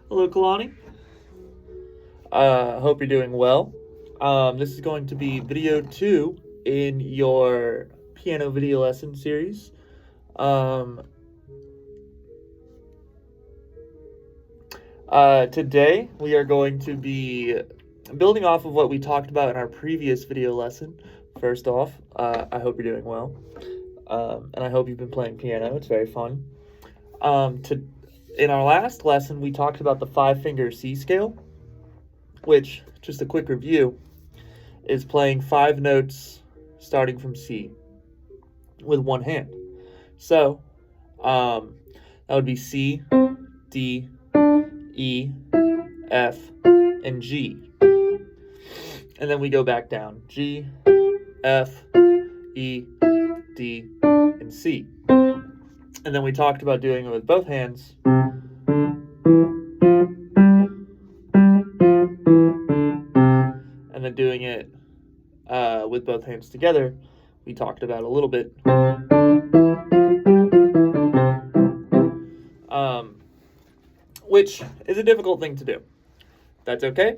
Hello, Kalani. Hope you're doing well. This is going to be video 2 in your piano video lesson series. Today we are going to be building off of what we talked about in our previous video lesson. First off, I hope you're doing well, and I hope you've been playing piano. It's very fun. In our last lesson, we talked about the 5-finger C scale, which, just a quick review, is playing 5 notes starting from C with one hand. So, that would be C, D, E, F, and G. And then we go back down. G, F, E, D, and C. And then we talked about doing it with both hands. And then doing it with both hands together, we talked about a little bit. Which is a difficult thing to do. That's okay.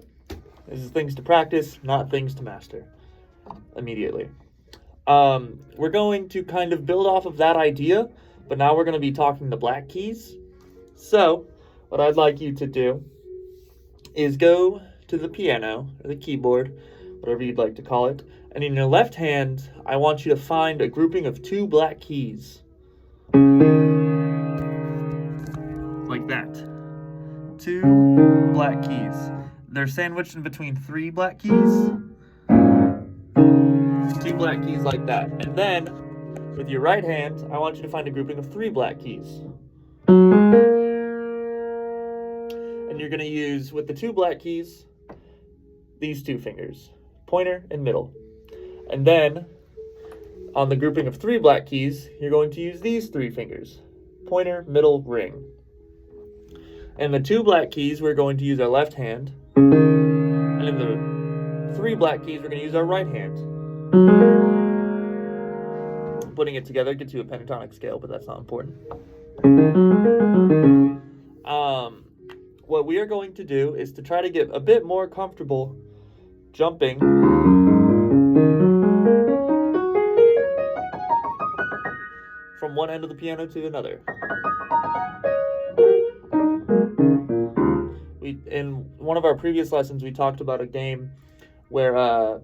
This is things to practice, not things to master immediately. We're going to kind of build off of that idea, but now we're going to be talking the black keys. So, what I'd like you to do is go to the piano, or the keyboard, whatever you'd like to call it, and in your left hand, I want you to find a grouping of 2 black keys. Like that. 2 black keys. They're sandwiched in between 3 black keys. 2 black keys like that. And then, with your right hand, I want you to find a grouping of 3 black keys. And you're going to use, with the 2 black keys, these 2 fingers, pointer and middle. And then, on the grouping of 3 black keys, you're going to use these 3 fingers, pointer, middle, ring. And the 2 black keys, we're going to use our left hand. And in the 3 black keys, we're going to use our right hand. Putting it together gets you a pentatonic scale, but that's not important. What we are going to do is to try to get a bit more comfortable jumping from one end of the piano to another. In one of our previous lessons, we talked about a game where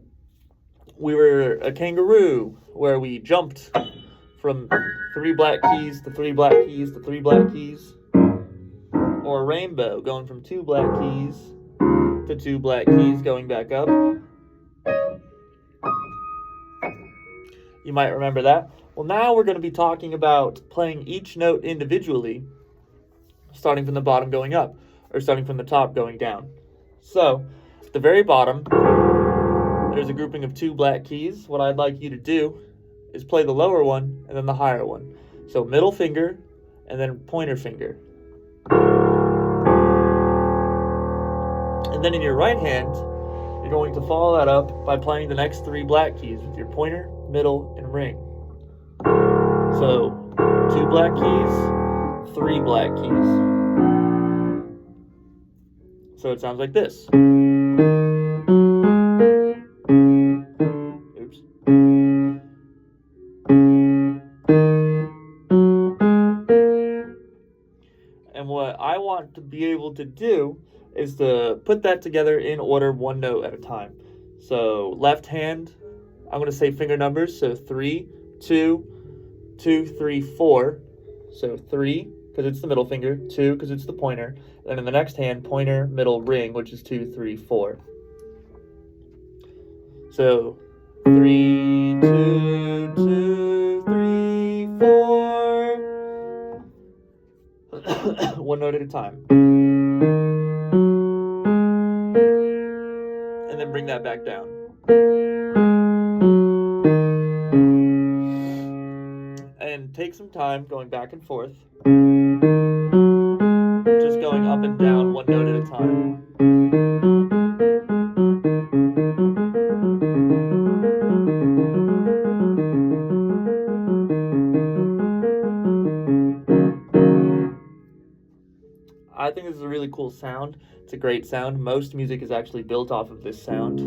we were a kangaroo, where we jumped from 3 black keys to 3 black keys to 3 black keys, or a rainbow, going from 2 black keys to 2 black keys, going back up. You might remember that. Well, now we're going to be talking about playing each note individually, starting from the bottom going up, or starting from the top going down. So, at the very bottom, there's a grouping of 2 black keys. What I'd like you to do is play the lower one and then the higher one. So middle finger and then pointer finger. And then in your right hand, you're going to follow that up by playing the next 3 black keys with your pointer, middle, and ring. So 2 black keys, 3 black keys. So it sounds like this. Oops. And what I want to be able to do is to put that together in order, 1 note at a time. So left hand, I'm going to say finger numbers. So 3, 2, 2, 3, 4. So 3, because it's the middle finger. 2, because it's the pointer. And in the next hand, pointer, middle, ring, which is 2, 3, 4. So 3, 2, 2, 3, 4. 1 note at a time. And then bring that back down. And take some time going back and forth. Just going up and down 1 note at a time. I'd think this is a really cool sound. It's a great sound. Most music is actually built off of this sound.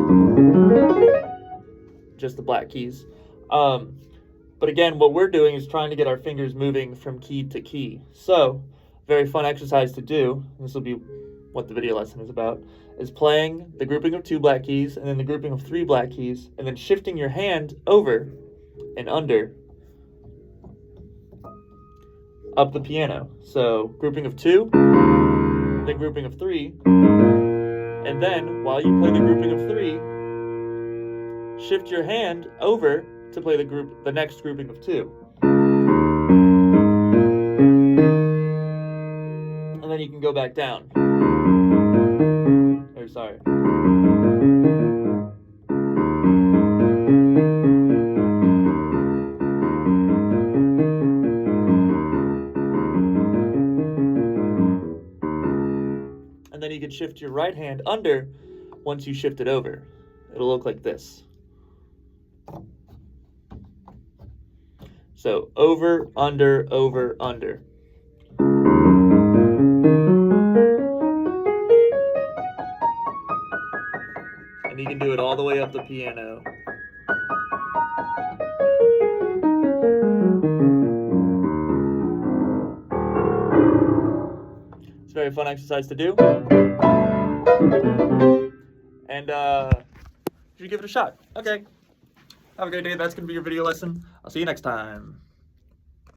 Just the black keys. But again, what we're doing is trying to get our fingers moving from key to key. So, very fun exercise to do, this will be what the video lesson is about, is playing the grouping of 2 black keys and then the grouping of 3 black keys, and then shifting your hand over and under up the piano. So, grouping of 2, then grouping of 3, and then while you play the grouping of 3, shift your hand over to play the next grouping of 2. And then you can go back down. Or sorry. And then you can shift your right hand under once you shift it over. It'll look like this. So, over, under, over, under. And you can do it all the way up the piano. It's a very fun exercise to do. And you should give it a shot. Okay. Have a great day. That's going to be your video lesson. I'll see you next time.